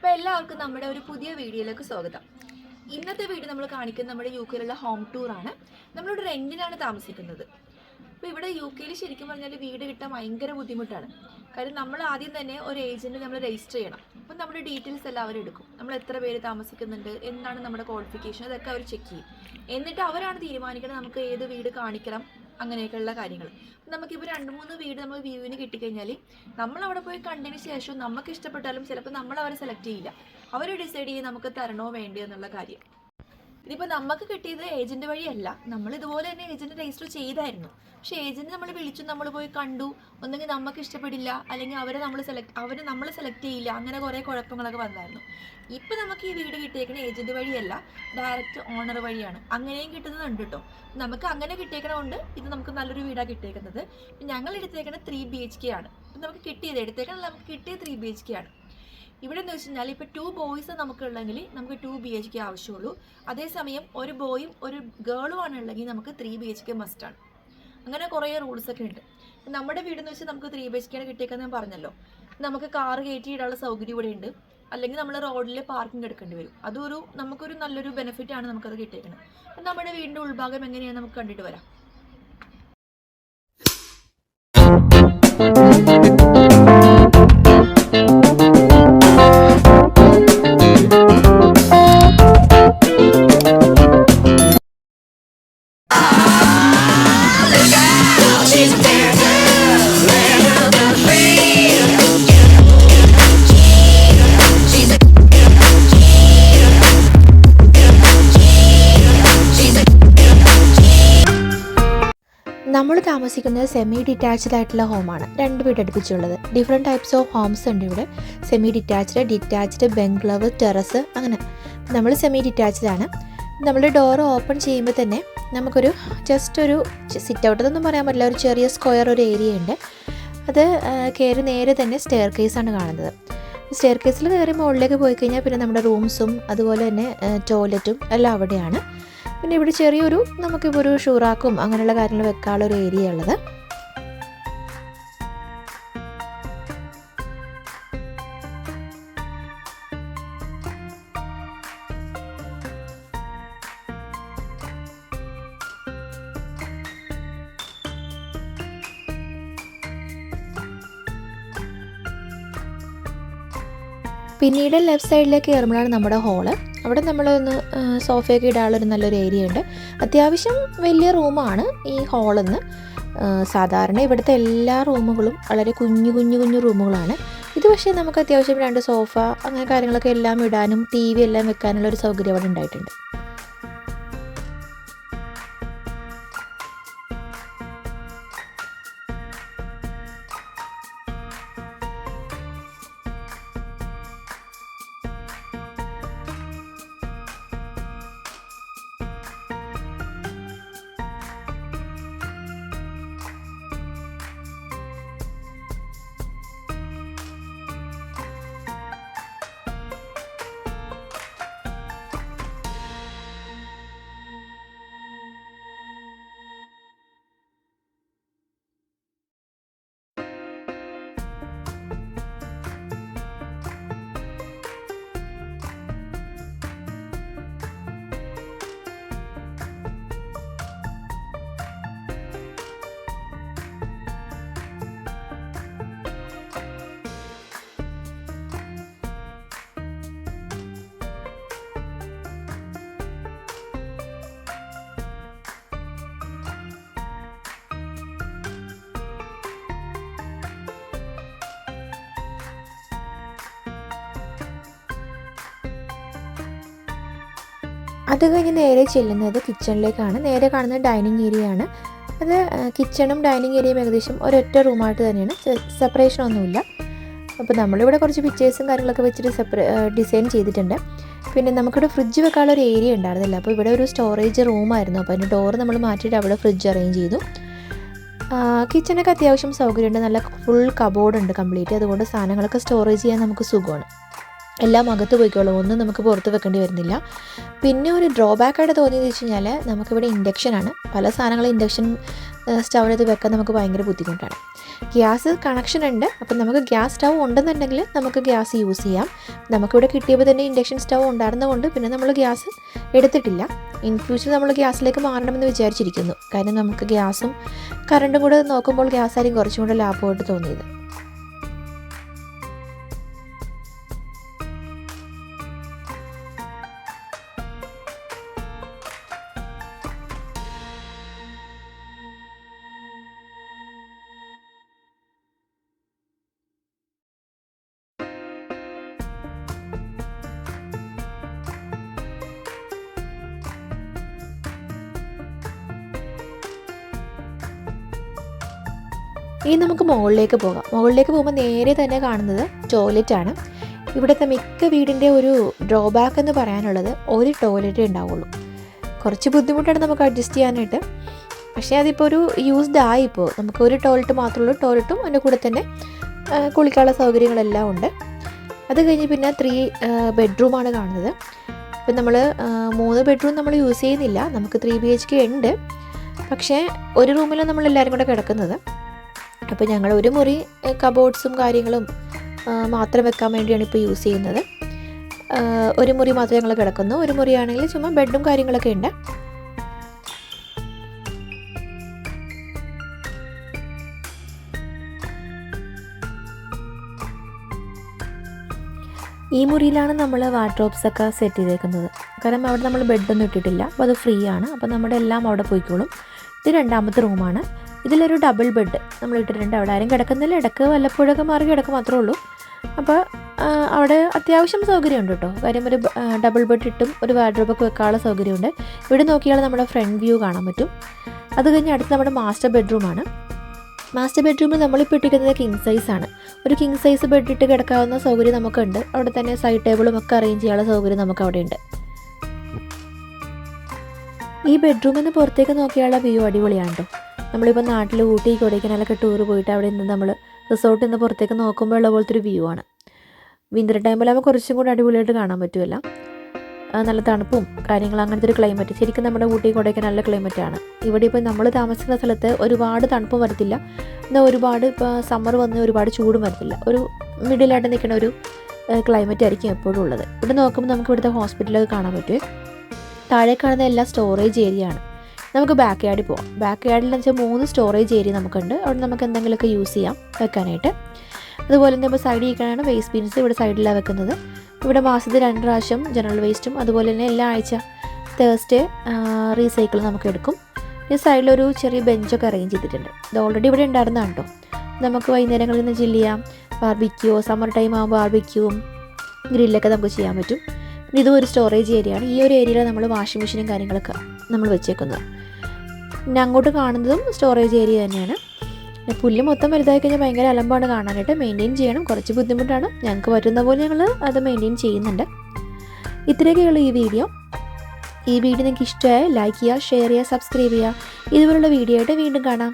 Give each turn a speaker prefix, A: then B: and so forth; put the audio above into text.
A: അപ്പോൾ എല്ലാവർക്കും നമ്മുടെ ഒരു പുതിയ വീഡിയോയിലേക്ക് സ്വാഗതം. ഇന്നത്തെ വീഡിയോ നമ്മൾ കാണിക്കുന്നത് നമ്മുടെ UK-യിലുള്ള ഹോം ടൂറാണ്. നമ്മളിവിടെ റെൻറ്റിനാണ് താമസിക്കുന്നത്. അപ്പോൾ ഇവിടെ UK-യിൽ ശരിക്കും പറഞ്ഞാൽ വീട് കിട്ടാൻ ഭയങ്കര ബുദ്ധിമുട്ടാണ്. കാര്യം നമ്മൾ ആദ്യം തന്നെ ഒരു ഏജൻറ്റ് നമ്മൾ രജിസ്റ്റർ ചെയ്യണം. അപ്പം നമ്മുടെ ഡീറ്റെയിൽസ് എല്ലാം അവരെടുക്കും. നമ്മൾ എത്ര പേര് താമസിക്കുന്നുണ്ട്, എന്താണ് നമ്മുടെ ക്വാളിഫിക്കേഷൻ, അതൊക്കെ അവർ ചെക്ക് ചെയ്യും. എന്നിട്ട് അവരാണ് തീരുമാനിക്കുന്നത് നമുക്ക് ഏത് വീട് കാണിക്കണം, അങ്ങനെയൊക്കെയുള്ള കാര്യങ്ങൾ. നമുക്കിപ്പോൾ 2-3 വീട് നമ്മൾ വ്യൂവിന് കിട്ടിക്കഴിഞ്ഞാൽ നമ്മളവിടെ പോയി കണ്ടതിന് ശേഷം നമുക്ക് ഇഷ്ടപ്പെട്ടാലും ചിലപ്പോൾ നമ്മളവരെ സെലക്ട് ചെയ്യില്ല. അവർ ഡിസൈഡ് ചെയ്യും നമുക്ക് തരണോ വേണ്ടിയോ എന്നുള്ള കാര്യം. ഇതിപ്പോൾ നമുക്ക് കിട്ടിയത് ഏജൻറ്റ് വഴിയല്ല, നമ്മൾ ഇതുപോലെ തന്നെ ഏജൻറ്റ് രജിസ്റ്റർ ചെയ്തായിരുന്നു. പക്ഷേ ഏജൻറ്റ് നമ്മൾ വിളിച്ചു, നമ്മൾ പോയി കണ്ടു, ഒന്നെങ്കിൽ നമുക്ക് ഇഷ്ടപ്പെടില്ല, അല്ലെങ്കിൽ അവർ നമ്മളെ സെലക്ട് ചെയ്യില്ല, അങ്ങനെ കുറേ കുഴപ്പങ്ങളൊക്കെ വന്നായിരുന്നു. ഇപ്പം നമുക്ക് ഈ വീട് കിട്ടിയേക്കുന്ന ഏജൻറ്റ് വഴിയല്ല, ഡയറക്റ്റ് ഓണർ വഴിയാണ്. അങ്ങനെയും കിട്ടുന്നുണ്ട് കേട്ടോ. നമുക്ക് അങ്ങനെ കിട്ടിയേക്കണതുകൊണ്ട് ഇത് നമുക്ക് നല്ലൊരു വീടാണ് കിട്ടിയേക്കുന്നത്. ഞങ്ങൾ എടുത്തേക്കുന്നത് 3 BHK ആണ്. നമുക്ക് കിട്ടിയത് നമുക്ക് കിട്ടിയത് 3 BHK ആണ്. ഇവിടെ എന്ന് വെച്ച് കഴിഞ്ഞാൽ ഇപ്പോൾ 2 ബോയ്സ് നമുക്കുള്ളെങ്കിൽ നമുക്ക് 2 BHK ആവശ്യമുള്ളൂ. അതേസമയം ഒരു ബോയും ഒരു ഗേളും ആണ് ഉള്ളെങ്കിൽ നമുക്ക് 3 BHK മസ്റ്റാണ്. അങ്ങനെ കുറേ റൂൾസൊക്കെ ഉണ്ട്. നമ്മുടെ വീടെന്ന് വെച്ചാൽ നമുക്ക് 3 BHK ആണ് കിട്ടിയേക്കുന്നത് ഞാൻ പറഞ്ഞല്ലോ. നമുക്ക് കാറ് കയറ്റിയിടാനുള്ള സൗകര്യം ഇവിടെ ഉണ്ട്. അല്ലെങ്കിൽ നമ്മൾ റോഡിൽ പാർക്കിംഗ് എടുക്കേണ്ടി വരും. അതൊരു നമുക്കൊരു നല്ലൊരു ബെനിഫിറ്റാണ് നമുക്കത് കിട്ടിയേക്കുന്നത്. അപ്പം നമ്മുടെ വീടിൻ്റെ ഉൾഭാഗം എങ്ങനെയാണ് നമുക്ക് കണ്ടിട്ട് വരാം. നമ്മൾ താമസിക്കുന്നത് സെമി ഡിറ്റാച്ച്ഡ് ആയിട്ടുള്ള ഹോമാണ്. 2 വീട് അടുപ്പിച്ചുള്ളത്. ഡിഫറെൻറ്റ് ടൈപ്സ് ഓഫ് ഹോംസ് ഉണ്ട് ഇവിടെ. സെമി ഡിറ്റാച്ച്ഡ്, ഡിറ്റാച്ച്ഡ്, ബംഗ്ലവ്, ടെറസ്, അങ്ങനെ. നമ്മൾ സെമി ഡിറ്റാച്ച്ഡ് ആണ്. നമ്മൾ ഡോർ ഓപ്പൺ ചെയ്യുമ്പോൾ തന്നെ നമുക്കൊരു ജസ്റ്റ് ഒരു സിറ്റ് ഔട്ട് എന്നൊന്നും പറയാൻ പറ്റില്ല, ഒരു ചെറിയ സ്ക്വയർ ഒരു ഏരിയ ഉണ്ട്. അത് കയറി നേരെ തന്നെ സ്റ്റെയർ കേസാണ് കാണുന്നത്. സ്റ്റെയർ കേസിൽ കയറി മുകളിലേക്ക് പോയി കഴിഞ്ഞാൽ പിന്നെ നമ്മുടെ റൂംസും അതുപോലെ തന്നെ ടോയ്ലറ്റും എല്ലാം അവിടെയാണ്. പിന്നെ ഇവിടെ ചെറിയൊരു നമുക്കിപ്പോൾ ഒരു ഷൂറാക്കും അങ്ങനെയുള്ള കാര്യങ്ങൾ വെക്കാനുള്ള ഒരു ഏരിയ ഉള്ളത്. പിന്നീട് ലെഫ്റ്റ് സൈഡിലേക്ക് കയറുമ്പോഴാണ് നമ്മുടെ ഹോള്. അവിടെ നമ്മളൊന്ന് സോഫയൊക്കെ ഇടാനുള്ളൊരു നല്ലൊരു ഏരിയ ഉണ്ട്. അത്യാവശ്യം വലിയ റൂമാണ് ഈ ഹോളെന്ന്. സാധാരണ ഇവിടുത്തെ എല്ലാ റൂമുകളും വളരെ കുഞ്ഞു റൂമുകളാണ്. ഇത് പക്ഷേ നമുക്ക് അത്യാവശ്യം 2 സോഫ അങ്ങനെ കാര്യങ്ങളൊക്കെ എല്ലാം ഇടാനും TV എല്ലാം വെക്കാനുള്ളൊരു സൗകര്യം അവിടെ ഉണ്ടായിട്ടുണ്ട്. അത് കഴിഞ്ഞ് നേരെ ചെല്ലുന്നത് കിച്ചണിലേക്കാണ്. നേരെ കാണുന്നത് ഡൈനിങ് ഏരിയ ആണ്. അത് കിച്ചണും ഡൈനിങ് ഏരിയയും ഏകദേശം ഒരൊറ്റ റൂമായിട്ട് തന്നെയാണ്, സെപ്പറേഷൻ ഒന്നുമില്ല. അപ്പോൾ നമ്മളിവിടെ കുറച്ച് പിക്ചേഴ്സും കാര്യങ്ങളൊക്കെ വെച്ചിട്ട് ഡിസൈൻ ചെയ്തിട്ടുണ്ട്. പിന്നെ നമുക്കിവിടെ ഫ്രിഡ്ജ് വെക്കാനുള്ള ഒരു ഏരിയ ഉണ്ടായിരുന്നില്ല. അപ്പോൾ ഇവിടെ ഒരു സ്റ്റോറേജ് റൂമായിരുന്നു. അപ്പോൾ അതിൻ്റെ ഡോർ നമ്മൾ മാറ്റിയിട്ട് അവിടെ ഫ്രിഡ്ജ് അറേഞ്ച് ചെയ്തു. കിച്ചണൊക്കെ അത്യാവശ്യം സൗകര്യമുണ്ട്. നല്ല ഫുൾ കബോർഡ് ഉണ്ട് കംപ്ലീറ്റ്. അതുകൊണ്ട് സാധനങ്ങളൊക്കെ സ്റ്റോറേജ് ചെയ്യാൻ നമുക്ക് സുഖമാണ്. എല്ലാം അകത്ത് പോയിക്കോളും, ഒന്നും നമുക്ക് പുറത്ത് വെക്കേണ്ടി വരുന്നില്ല. പിന്നെ ഒരു ഡ്രോബാക്കായിട്ട് തോന്നിയെന്ന് വെച്ച് കഴിഞ്ഞാൽ നമുക്കിവിടെ ഇൻഡക്ഷനാണ്. പല സാധനങ്ങളും ഇൻഡക്ഷൻ സ്റ്റൗവിനകത്ത് വെക്കാൻ നമുക്ക് ഭയങ്കര ബുദ്ധിമുട്ടാണ്. ഗ്യാസ് കണക്ഷൻ ഉണ്ട്, അപ്പം നമുക്ക് ഗ്യാസ് സ്റ്റൗ ഉണ്ടെന്നുണ്ടെങ്കിൽ നമുക്ക് ഗ്യാസ് യൂസ് ചെയ്യാം. നമുക്കിവിടെ കിട്ടിയപ്പോൾ തന്നെ ഇൻഡക്ഷൻ സ്റ്റൗ ഉണ്ടായിരുന്നതുകൊണ്ട് പിന്നെ നമ്മൾ ഗ്യാസ് എടുത്തിട്ടില്ല. ഇൻ ഫ്യൂച്ചർ നമ്മൾ ഗ്യാസിലേക്ക് മാറണമെന്ന് വിചാരിച്ചിരിക്കുന്നു. കാരണം നമുക്ക് ഗ്യാസും കറണ്ടും കൂടെ നോക്കുമ്പോൾ ഗ്യാസ് ആയിരിക്കും കുറച്ചും കൂടെ ലാഭമായിട്ട് തോന്നിയത്. ഇനി നമുക്ക് മുകളിലേക്ക് പോകാം. മുകളിലേക്ക് പോകുമ്പോൾ നേരെ തന്നെ കാണുന്നത് ടോയ്ലറ്റാണ്. ഇവിടുത്തെ മിക്ക വീടിൻ്റെ ഒരു ഡ്രോബാക്ക് എന്ന് പറയാനുള്ളത് ഒരു ടോയ്ലറ്റേ ഉണ്ടാവുള്ളൂ. കുറച്ച് ബുദ്ധിമുട്ടാണ് നമുക്ക് അഡ്ജസ്റ്റ് ചെയ്യാനായിട്ട്. പക്ഷേ അതിപ്പോൾ ഒരു യൂസ്ഡ് ആയിപ്പോൾ നമുക്ക് ഒരു ടോയ്ലറ്റ് മാത്രമേ ഉള്ളൂ. ടോയ്ലറ്റും അതിൻ്റെ കൂടെ തന്നെ കുളിക്കാനുള്ള സൗകര്യങ്ങളെല്ലാം ഉണ്ട്. അത് കഴിഞ്ഞ് പിന്നെ 3 ബെഡ്റൂമാണ് കാണുന്നത്. ഇപ്പം നമ്മൾ 3 ബെഡ്റൂം നമ്മൾ യൂസ് ചെയ്യുന്നില്ല. നമുക്ക് 3 BHK ഉണ്ട്. പക്ഷേ ഒരു റൂമിലാണ് നമ്മളെല്ലാവരും കൂടെ കിടക്കുന്നത്. അപ്പോൾ ഞങ്ങൾ ഒരു മുറി കബോർഡ്സും കാര്യങ്ങളും മാത്രം വെക്കാൻ വേണ്ടിയാണ് ഇപ്പോൾ യൂസ് ചെയ്യുന്നത്. ഒരു മുറി മാത്രമേ ഞങ്ങൾ കിടക്കുന്നു. ഒരു മുറിയാണെങ്കിൽ ചുമ്മാ ബെഡും കാര്യങ്ങളൊക്കെ ഉണ്ട്. ഈ മുറിയിലാണ് നമ്മൾ വാർഡ്രോബ്സൊക്കെ സെറ്റ് ചെയ്തേക്കുന്നത്. കാരണം അവിടെ നമ്മൾ ബെഡൊന്നും ഇട്ടിട്ടില്ല. അപ്പോൾ അത് ഫ്രീ ആണ്. അപ്പോൾ നമ്മുടെ എല്ലാം അവിടെ പോയിക്കോളും. ഇത് രണ്ടാമത്തെ റൂമാണ്. ഇതിലൊരു ഡബിൾ ബെഡ് നമ്മൾ ഇട്ടിട്ടുണ്ട്. അവിടെ ആരും കിടക്കുന്നില്ല. ഇടയ്ക്ക് വല്ലപ്പോഴൊക്കെ മാറി കിടക്കും മാത്രമേ ഉള്ളൂ. അപ്പോൾ അവിടെ അത്യാവശ്യം സൗകര്യമുണ്ട് കേട്ടോ. കാര്യം ഒരു ഡബിൾ ബെഡ് ഇട്ടും ഒരു വാർഡ്രോബൊക്കെ വെക്കാനുള്ള സൗകര്യമുണ്ട്. ഇവിടെ നോക്കിയാൽ നമ്മുടെ ഫ്രണ്ട് വ്യൂ കാണാൻ പറ്റും. അത് കഴിഞ്ഞ് അടുത്ത് നമ്മുടെ മാസ്റ്റർ ബെഡ്റൂമാണ്. മാസ്റ്റർ ബെഡ്റൂമിൽ നമ്മളിപ്പോൾ ഇട്ടിരിക്കുന്നത് കിങ് സൈസാണ്. ഒരു കിങ് സൈസ് ബെഡ് ഇട്ട് കിടക്കാവുന്ന സൗകര്യം നമുക്കുണ്ട്. അവിടെ തന്നെ സൈഡ് ടേബിളും ഒക്കെ അറേഞ്ച് ചെയ്യാനുള്ള സൗകര്യം നമുക്ക് അവിടെ ഉണ്ട്. ഈ ബെഡ്റൂമിൽ നിന്ന് പുറത്തേക്ക് നോക്കിയാലുള്ള വ്യൂ അടിപൊളിയാണ് കേട്ടോ. നമ്മളിപ്പോൾ നാട്ടിൽ ഊട്ടി കൊടൈക്കനാലൊക്കെ ടൂർ പോയിട്ട് അവിടെ നിന്ന് നമ്മൾ റിസോർട്ടിൽ നിന്ന് പുറത്തേക്ക് നോക്കുമ്പോഴുള്ള പോലത്തെ ഒരു വ്യൂ ആണ്. വിൻ്റർ ടൈമിലാകുമ്പോൾ കുറച്ചും കൂടി അടിപൊളിയായിട്ട് കാണാൻ പറ്റുമല്ല. നല്ല തണുപ്പും കാര്യങ്ങളും അങ്ങനത്തെ ഒരു ക്ലൈമറ്റ്. ശരിക്കും നമ്മുടെ ഊട്ടി കൊടൈക്കനാലിലെ ക്ലൈമറ്റാണ്. ഇവിടെ ഇപ്പോൾ നമ്മൾ താമസിക്കുന്ന സ്ഥലത്ത് ഒരുപാട് തണുപ്പും വരത്തില്ല, എന്നാൽ ഒരുപാട് ഇപ്പോൾ സമ്മർ വന്ന് ഒരുപാട് ചൂടും വരത്തില്ല. ഒരു മിഡിലായിട്ട് നിൽക്കുന്ന ഒരു ക്ലൈമറ്റ് ആയിരിക്കും എപ്പോഴും ഉള്ളത്. ഇവിടെ നോക്കുമ്പോൾ നമുക്ക് ഇവിടുത്തെ ഹോസ്പിറ്റലൊക്കെ കാണാൻ പറ്റുമേ. താഴെ കാണുന്ന എല്ലാം സ്റ്റോറേജ് ഏരിയ ആണ്. നമുക്ക് ബാക്ക് യാർഡിൽ പോകാം. ബാക്ക് യാർഡിൽ വെച്ചാൽ 3 സ്റ്റോറേജ് ഏരിയ നമുക്കുണ്ട്. അവിടെ നമുക്ക് എന്തെങ്കിലുമൊക്കെ യൂസ് ചെയ്യാം വെക്കാനായിട്ട്. അതുപോലെ തന്നെ ഇപ്പോൾ സൈഡിൽ ഇരിക്കാനാണ് വേസ്റ്റ് ബീൻസ് ഇവിടെ സൈഡിലാണ് വെക്കുന്നത്. ഇവിടെ മാസത്തിൽ 2 പ്രാവശ്യം ജനറൽ വേസ്റ്റും അതുപോലെ തന്നെ എല്ലാ ആഴ്ച തേഴ്സ്ഡേ റീസൈക്കിൾ നമുക്ക് എടുക്കും. ഈ സൈഡിലൊരു ചെറിയ ബെഞ്ചൊക്കെ അറേഞ്ച് ചെയ്തിട്ടുണ്ട്. ഇത് ഓൾറെഡി ഇവിടെ ഉണ്ടായിരുന്നതാണ് കേട്ടോ. നമുക്ക് വൈകുന്നേരങ്ങളിൽ നിന്ന് ചില്ല് ചെയ്യാം. ബാർബിക്യൂ, സമ്മർ ടൈം ആകുമ്പോൾ ബാർബിക്യൂവും ഗ്രില്ലൊക്കെ നമുക്ക് ചെയ്യാൻ പറ്റും. പിന്നെ ഇതും ഒരു സ്റ്റോറേജ് ഏരിയ ആണ്. ഈ ഒരു ഏരിയയിൽ നമ്മൾ വാഷിംഗ് മെഷീനും കാര്യങ്ങളൊക്കെ നമ്മൾ വെച്ചേക്കുന്നത്. പിന്നെ അങ്ങോട്ട് കാണുന്നതും സ്റ്റോറേജ് ഏരിയ തന്നെയാണ്. പുല്ല് മൊത്തം വലുതായി കഴിഞ്ഞാൽ ഭയങ്കര അലമ്പാണ് കാണാനായിട്ട്. മെയിൻറ്റെയിൻ ചെയ്യണം, കുറച്ച് ബുദ്ധിമുട്ടാണ്. ഞങ്ങൾക്ക് പറ്റുന്ന പോലെ ഞങ്ങൾ അത് മെയിൻറ്റെയിൻ ചെയ്യുന്നുണ്ട്. ഇത്രയൊക്കെയുള്ളൂ ഈ വീഡിയോ. ഈ വീഡിയോ നിങ്ങൾക്ക് ഇഷ്ടമായ ലൈക്ക് ചെയ്യുക, ഷെയർ ചെയ്യുക, സബ്സ്ക്രൈബ് ചെയ്യുക. ഇതുപോലുള്ള വീഡിയോ ആയിട്ട് വീണ്ടും കാണാം.